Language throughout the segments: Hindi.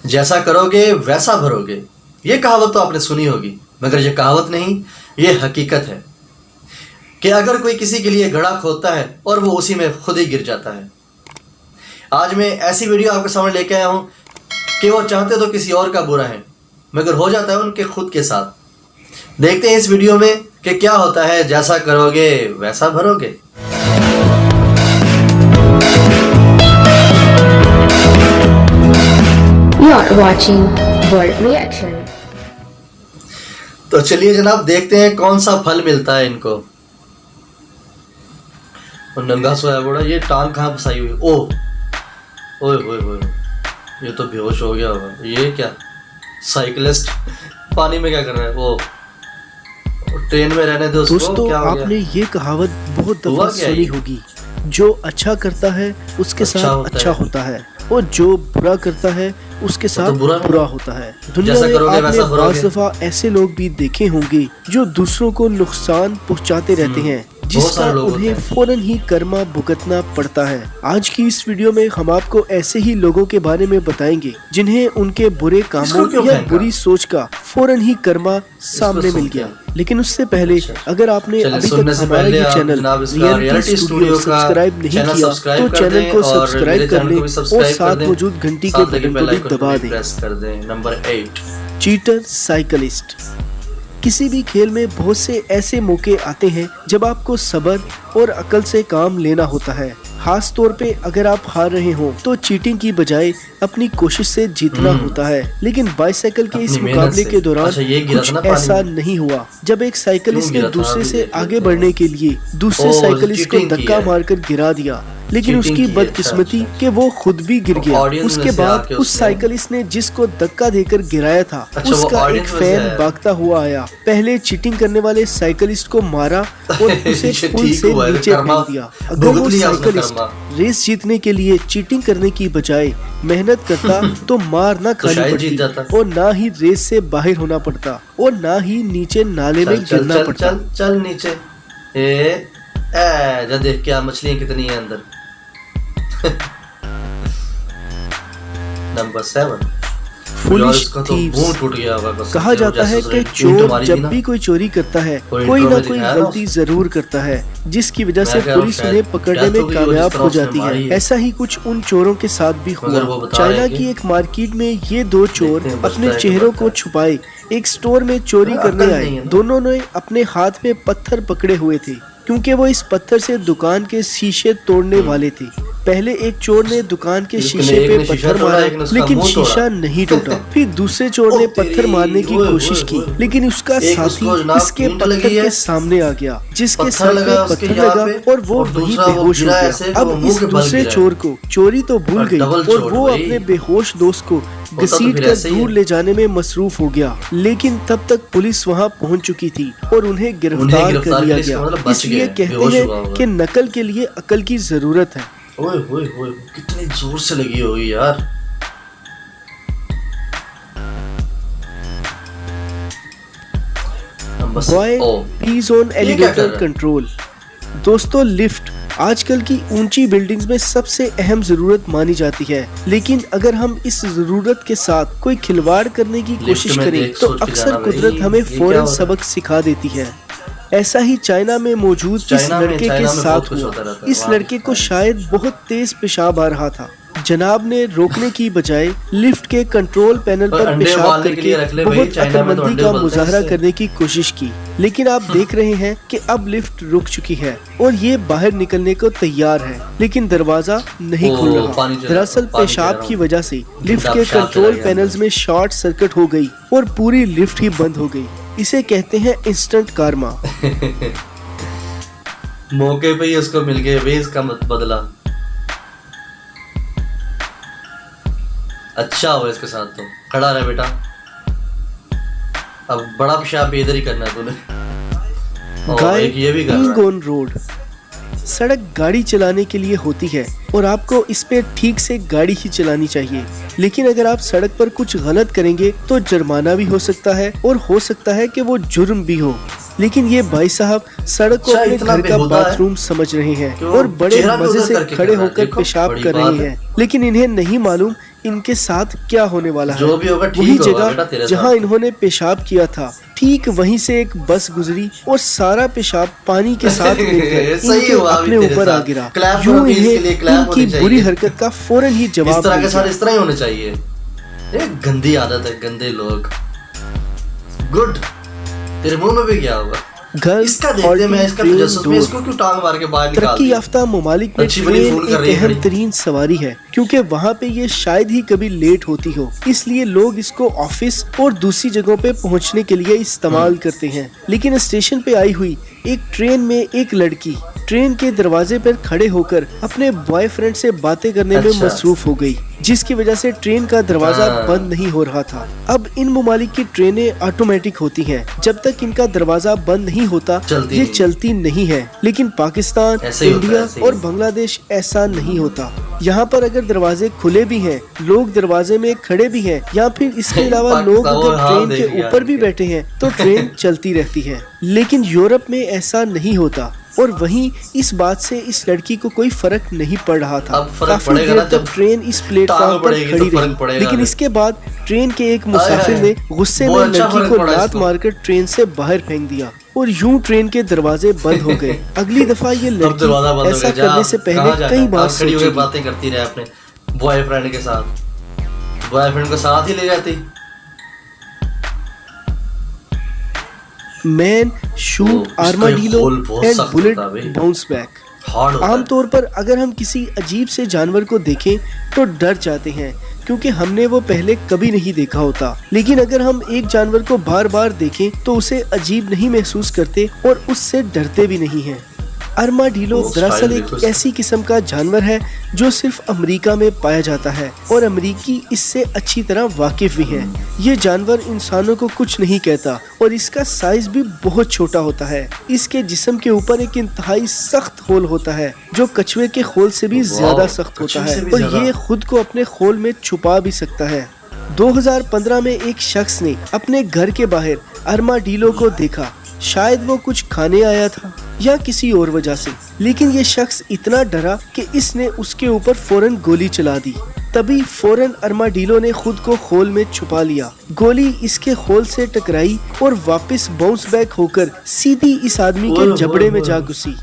जैसा करोगे वैसा भरोगे, ये कहावत तो आपने सुनी होगी, मगर ये कहावत नहीं, ये हकीकत है कि अगर कोई किसी के लिए घड़ा खोदता है और वो उसी में खुद ही गिर जाता है। आज मैं ऐसी वीडियो आपके सामने लेके आया हूँ कि वो चाहते तो किसी और का बुरा है, मगर हो जाता है उनके खुद के साथ। देखते हैं इस वीडियो में कि क्या होता है, जैसा करोगे वैसा भरोगे। You are watching World Reaction. तो चलिए जनाब, देखते हैं कौन सा फल मिलता है इनको। और नंगा सोया बड़ा, ये टांग कहाँ फंसाई हुई? ओह ओए ओए ओए, ये तो बेहोश हो गया होगा। ये क्या साइकिलिस्ट पानी में क्या कर रहा है? वो ट्रेन में रहने दो उसको। दोस्तों, क्या हो गया? आपने ये कहावत बहुत दफा सुनी होगी, जो अच्छा करता है उसके साथ अच्छा होता है और जो बुरा करता है उसके साथ बुरा होता है। दुनिया में आपने बहुत दफा ऐसे लोग भी देखे होंगे जो दूसरों को नुकसान पहुंचाते रहते हैं, जिसका उन्हें फौरन ही कर्मा भुगतना पड़ता है। आज की इस वीडियो में हम आपको ऐसे ही लोगों के बारे में बताएंगे जिन्हें उनके बुरे कामों या बुरी सोच का फौरन ही कर्मा सामने मिल गया। लेकिन उससे पहले अगर आपने अभी तक हमारा ये चैनल रियलिटी स्टूडियो सब्सक्राइब नहीं किया तो चैनल को सब्सक्राइब कर लें और साथ मौजूद घंटी के बटन को भी दबा दें। Number 8, cheater cyclist. किसी भी खेल में बहुत से ऐसे मौके आते हैं जब आपको सब्र और अकल से काम लेना होता है। खास तौर पे अगर आप हार रहे हो तो चीटिंग की बजाय अपनी कोशिश से जीतना होता है। लेकिन बाइसाइकिल के इस मुकाबले के दौरान कुछ ऐसा नहीं हुआ। जब एक साइकिलिस्ट ने दूसरे से आगे बढ़ने के लिए दूसरे साइकिलिस्ट को धक्का मारकर गिरा दिया, लेकिन उसकी बदकिस्मती कि वो खुद भी गिर गया। उसके बाद उस साइकिलिस्ट ने जिसको धक्का देकर गिराया था उसका एक फैन भागता हुआ आया, पहले चीटिंग करने वाले साइकिलिस्ट को मारा और उसे पुल से नीचे फेंक दिया। अगर वो साइकिलिस्ट रेस जीतने के लिए चीटिंग करने की बजाय मेहनत करता तो मार ना खानी पड़ती और ना ही रेस से बाहर होना पड़ता और ना ही नीचे नाले में गिरना पड़ता। चल नीचे। जा देख क्या मछलियां कितनी है अंदर। Number 7, foolish thieves. कहा जाता है कि चोर जब भी कोई चोरी करता है कोई ना कोई गलती जरूर करता है, जिसकी वजह से पुलिस उन्हें पकड़ने में कामयाब हो जाती है। ऐसा ही कुछ उन चोरों के साथ भी हुआ। चाइना की एक मार्केट में ये दो चोर अपने चेहरों को छुपाए एक स्टोर में चोरी करने आए। दोनों ने अपने हाथ में पत्थर पकड़े हुए थे क्योंकि वो इस पत्थर से दुकान के शीशे तोड़ने वाले थे। पहले एक चोर ने दुकान के शीशे पे पत्थर मारा लेकिन शीशा नहीं टूटा। फिर दूसरे चोर ने पत्थर मारने की कोशिश की लेकिन उसका साथी इसके पत्थर के सामने आ गया, जिसके सर पे पत्थर लगा और वो वहीं बेहोश हो गया। अब इस दूसरे चोर को चोरी तो भूल गई और वो अपने बेहोश दोस्त को घसीट कर दूर ले जाने में मसरूफ हो गया। लेकिन तब तक पुलिस वहां पहुंच चुकी थी और उन्हें गिरफ्तार कर लिया गया। इसलिए कहते हैं कि नकल के लिए अकल की जरूरत है। ओए ओए ओए, कितनी जोर से लगी होगी यार। Boy peace on elevator control. दोस्तों, लिफ्ट आजकल की ऊंची बिल्डिंग्स में सबसे अहम जरूरत मानी जाती है, लेकिन अगर हम इस जरूरत के साथ कोई खिलवाड़ करने की कोशिश करें तो अक्सर कुदरत हमें फौरन सबक सिखा देती है। ऐसा ही चाइना में मौजूद इस लड़के के साथ हुआ। इस लड़के को शायद बहुत तेज पेशाब आ रहा था। जनाब ने रोकने की बजाय लिफ्ट के कंट्रोल पैनल पर पेशाब करके बहुत अक्लमंदी का मुजाहरा करने की कोशिश की। लेकिन आप देख रहे हैं कि अब लिफ्ट रुक चुकी है और ये बाहर निकलने को तैयार है, लेकिन दरवाजा नहीं खुल रहा। दरअसल पेशाब की वजह से लिफ्ट के कंट्रोल पैनल्स में शॉर्ट सर्किट हो गई और पूरी लिफ्ट ही बंद हो गई। इसे कहते हैं इंस्टेंट कार्मा। मौके पे ही उसको मिल गया वे इसका बदला। अच्छा हुआ इसके साथ, तो खड़ा रहे बेटा, अब बड़ा पेशाब भी इधर ही करना है तूने। ये भी ऑन रोड। सड़क गाड़ी चलाने के लिए होती है और आपको इस पे ठीक से गाड़ी ही चलानी चाहिए, लेकिन अगर आप सड़क पर कुछ गलत करेंगे तो जुर्माना भी हो सकता है और हो सकता है कि वो जुर्म भी हो। लेकिन ये भाई साहब सड़क को अपने घर का बाथरूम समझ रहे हैं और बड़े मजे से खड़े होकर पेशाब कर रहे हैं, लेकिन इन्हें नहीं मालूम इनके साथ क्या होने वाला है। वही जगह जहां इन्होंने पेशाब किया था, ठीक वहीं से एक बस गुजरी और सारा पेशाब पानी के साथ मिलकर इनके अपने ऊपर आ गिरा। यूं इन्हें इनकी बुरी हरकत का फौरन ही जवाब इस तरह के साथ इस तरह ही होने चाहिए। ये गंदी आदत है, गंदे लोग। गुड, तेरे मुंह में भी क्या होगा? इसका देखते मैं इसका तजस्सुस में इसको क्यों टांग मार के बाहर निकाल दिया? तरक्की याफ्ता ममालिक में ट्रेन एक अहम तरीन सवारी है, क्योंकि वहाँ पे ये शायद ही कभी लेट होती हो, इसलिए लोग इसको ऑफिस और दूसरी जगहों पे पहुँचने के लिए इस्तेमाल करते हैं। लेकिन स्टेशन पे आई हुई एक ट्रेन में एक लड़की ट्रेन के दरवाजे पर खड़े होकर अपने बॉयफ्रेंड से बातें करने में मसरूफ हो गई, जिसकी वजह से ट्रेन का दरवाजा बंद नहीं हो रहा था। अब इन ममालिक की ट्रेनें ऑटोमेटिक होती हैं, जब तक इनका दरवाजा बंद नहीं होता ये चलती नहीं है। लेकिन पाकिस्तान, इंडिया और बांग्लादेश ऐसा नहीं होता। यहाँ पर अगर दरवाजे खुले भी हैं, लोग दरवाजे में खड़े भी हैं, या फिर इसके अलावा लोग अगर ट्रेन के ऊपर भी बैठे हैं तो ट्रेन चलती रहती है। लेकिन यूरोप में ऐसा नहीं होता, और वहीं इस बात से इस लड़की को कोई फर्क नहीं पड़ रहा था। काफी देर तक ट्रेन इस प्लेटफॉर्म पर खड़ी रही, लेकिन इसके बाद ट्रेन के एक मुसाफिर ने गुस्से में लड़की को लात मारकर ट्रेन से बाहर फेंक दिया और यूं ट्रेन के दरवाजे बंद हो गए। अगली दफा ये लड़की ऐसा करने से पहले कई बार सोचेगी। बातें करती रहे अपने बॉयफ्रेंड के साथ, बॉयफ्रेंड को साथ ही ले जाती। Man shoot armadillo and bullet bounce back. आमतौर पर अगर हम किसी अजीब से जानवर को देखें तो डर जाते हैं, क्योंकि हमने वो पहले कभी नहीं देखा होता। लेकिन अगर हम एक जानवर को बार बार देखें तो उसे अजीब नहीं महसूस करते और उससे डरते भी नहीं हैं। आर्माडिलो दरअसल एक ऐसी किस्म का जानवर है जो सिर्फ अमेरिका में पाया जाता है और अमेरिकी इससे अच्छी तरह वाकिफ भी हैं। ये जानवर इंसानों को कुछ नहीं कहता और इसका साइज भी बहुत छोटा होता है। इसके जिस्म के ऊपर एक इंतहाई सख्त खोल होता है जो कछुए के खोल से भी ज्यादा सख्त होता है और ये खुद को अपने खोल में छुपा भी सकता है। 2015 में एक शख्स ने अपने घर के बाहर आर्माडिलो को देखा। शायद वो कुछ खाने आया था या किसी और वजह से, लेकिन ये शख्स इतना डरा कि इसने उसके ऊपर फौरन गोली चला दी। तभी फौरन आर्माडिलो ने खुद को खोल में छुपा लिया। गोली इसके खोल से टकराई और वापस बाउंस बैक होकर सीधी इस आदमी के जबड़े में जा घुसी।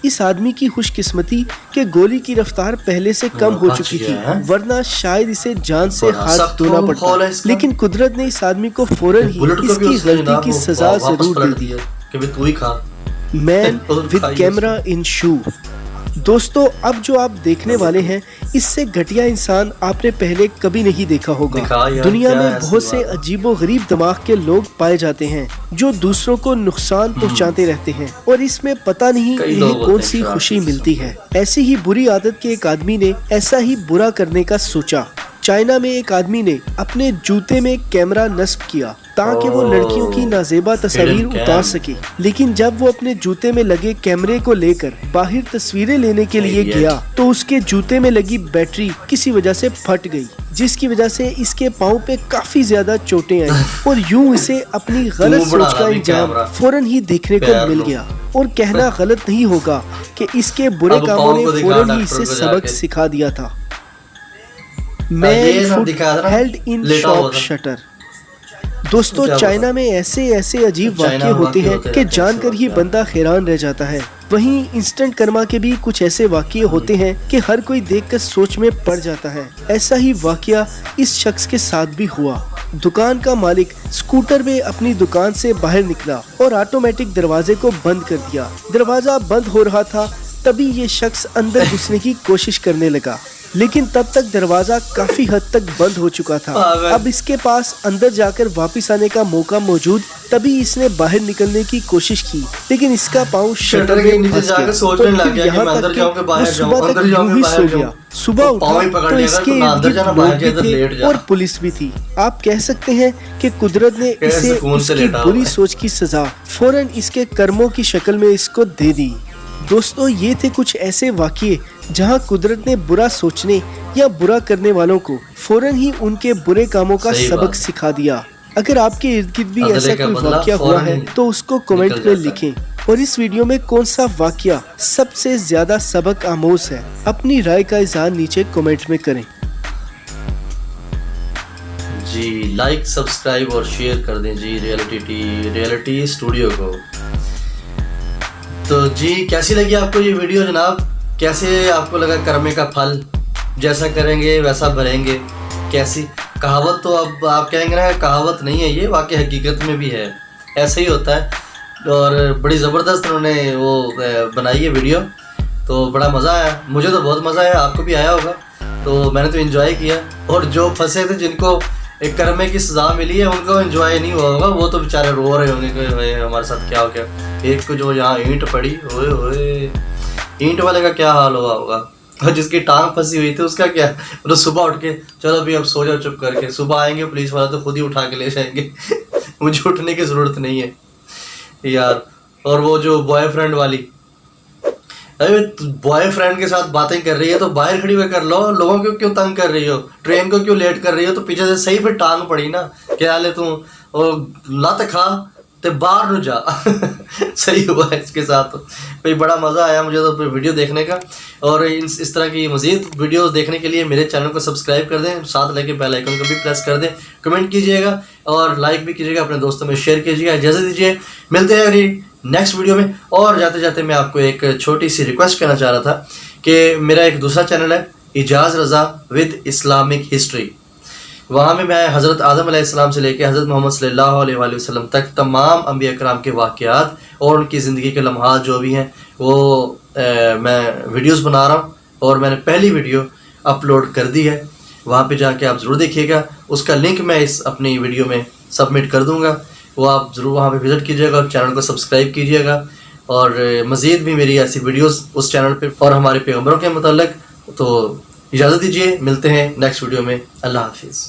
इस आदमी की खुशकिस्मती कि गोली की रफ्तार पहले से कम हो चुकी थी, वरना शायद इसे जान से हाथ धोना पड़ता। लेकिन कुदरत ने इस आदमी को फौरन ही इसकी गलती की सजा जरूर दे दी। मैन विद कैमरा इन शू। दोस्तों, अब जो आप देखने वाले हैं इससे घटिया इंसान आपने पहले कभी नहीं देखा होगा। दुनिया में बहुत से अजीबो गरीब दिमाग के लोग पाए जाते हैं जो दूसरों को नुकसान पहुंचाते रहते हैं और इसमें पता नहीं इन्हें कौन सी खुशी मिलती है। ऐसी ही बुरी आदत के एक आदमी ने ऐसा ही बुरा करने का सोचा। चाइना में एक आदमी ने अपने जूते में कैमरा नस्ब किया ताकि वो लड़कियों की नाजेबा तस्वीर उतार सके। लेकिन जब वो अपने जूते में लगे कैमरे को लेकर बाहर तस्वीरें लेने के लिए गया तो उसके जूते में लगी बैटरी किसी वजह से फट गई, जिसकी वजह से इसके पाँव पे काफी ज्यादा चोटें आई और यूं इसे अपनी गलत सोच का इंजाम फौरन ही देखने को मिल गया। और कहना गलत नहीं होगा कि इसके बुरे कामों ने फौरन ही इसे सबक सिखा दिया था। Man foot held in shop shutter. दोस्तों, चाइना में ऐसे अजीब वाक़ये होते हैं कि जानकर ही बंदा हैरान रह जाता है। वहीं इंस्टेंट कर्मा के भी कुछ ऐसे वाक़ये होते हैं कि हर कोई देखकर सोच में पड़ जाता है। ऐसा ही वाक़या इस शख्स के साथ भी हुआ। दुकान का मालिक स्कूटर में अपनी दुकान से बाहर निकला और ऑटोमेटिक दरवाजे को बंद कर दिया। दरवाजा बंद हो रहा था, तभी ये शख्स अंदर घुसने की कोशिश करने लगा, लेकिन तब तक दरवाजा काफी हद तक बंद हो चुका था। अब इसके पास अंदर जाकर वापस आने का मौका मौजूद, तभी इसने बाहर निकलने की कोशिश की, लेकिन इसका पाँव शटर में फंस गया। यहाँ तक कि सुबह तक यूं ही सो गया। सुबह उठा तो इसके इर्द-गिर्द लोग भी थे और पुलिस भी थी। आप कह सकते हैं कि कुदरत ने इसे उसकी बुरी सोच की सजा फौरन इसके कर्मों की शक्ल में इसको दे दी। दोस्तों, ये थे कुछ ऐसे वाक़ये जहां कुदरत ने बुरा सोचने या बुरा करने वालों को फौरन ही उनके बुरे कामों का सबक सिखा दिया। अगर आपके इर्द गिर्द भी ऐसा कोई वाकया हुआ है तो उसको कमेंट में लिखें। और इस वीडियो में कौन सा वाकया सबसे ज्यादा सबक आमोज है, अपनी राय का इजहार नीचे कमेंट में करें। जी लाइक, सब्सक्राइब और शेयर कर दें जी रियलिटी स्टूडियो को। तो जी कैसी लगी आपको ये वीडियो जनाब? कैसे आपको लगा कर्मे का फल जैसा करेंगे वैसा भरेंगे? कैसी कहावत, तो अब आप कहेंगे ना कहावत नहीं है ये, वाकई हकीकत में भी है, ऐसा ही होता है। और बड़ी ज़बरदस्त उन्होंने वो बनाई है वीडियो, तो बड़ा मज़ा आया, मुझे तो बहुत मज़ा आया, आपको भी आया होगा। तो मैंने तो एंजॉय किया। और जो फंसे थे, जिनको एक कर्मे की सज़ा मिली है, उनको एंजॉय नहीं हुआ होगा, वो तो बेचारे रो रहे होंगे कि भाई हमारे साथ क्या हो गया। एक को जो यहाँ ईंट पड़ी, ओए ओए, ईंट वाले का क्या हाल हुआ होगा, और जिसकी टांग फंसी हुई थी उसका क्या? तो सुबह उठ के चलो अभी अब सो जाओ चुप करके, सुबह आएंगे पुलिस वाला तो खुद ही उठा के ले जाएंगे मुझे उठने की ज़रूरत नहीं है यार। और वो जो बॉयफ्रेंड वाली, अरे बॉयफ्रेंड के साथ बातें कर रही है तो बाहर खड़ी हुई कर लो, लोगों को क्यों तंग कर रही हो, ट्रेन को क्यों लेट कर रही हो? तो पीछे से सही फिर टांग पड़ी ना, क्या ले तू लत खा ते बाहर न जा सही हुआ है इसके साथ। तो भाई बड़ा मज़ा आया मुझे तो वीडियो देखने का। और इस तरह की मज़ीद वीडियोस देखने के लिए मेरे चैनल को सब्सक्राइब कर दें, साथ लेके बेल आइकन को भी प्रेस कर दें, कमेंट कीजिएगा और लाइक भी कीजिएगा, अपने दोस्तों में शेयर कीजिएगा। इजाज़त दीजिए, मिलते हैं अगली नेक्स्ट वीडियो में। और जाते जाते मैं आपको एक छोटी सी रिक्वेस्ट करना चाह रहा था कि मेरा एक दूसरा चैनल है इजाज़ रज़ा विद इस्लामिक हिस्ट्री, वहाँ में मैं हज़रत आदम अलैहिस्सलाम से लेकर हज़रत मोहम्मद सल्लल्लाहु अलैहि वसल्लम तक तमाम अंबिया कराम के वाक़यात और उनकी ज़िंदगी के लम्हात जो भी हैं वो मैं वीडियोस बना रहा हूँ। और मैंने पहली वीडियो अपलोड कर दी है, वहाँ पे जाके आप ज़रूर देखिएगा। उसका लिंक मैं इस अपनी वीडियो में सबमिट कर दूँगा, वो आप ज़रूर वहाँ पे विज़िट कीजिएगा और चैनल को सब्सक्राइब कीजिएगा। और मज़ीद भी मेरी ऐसी वीडियोस उस चैनल पे और हमारे पैगंबरों के मतलब। तो इजाज़त दीजिए, मिलते हैं नेक्स्ट वीडियो में। अल्लाह हाफिज़।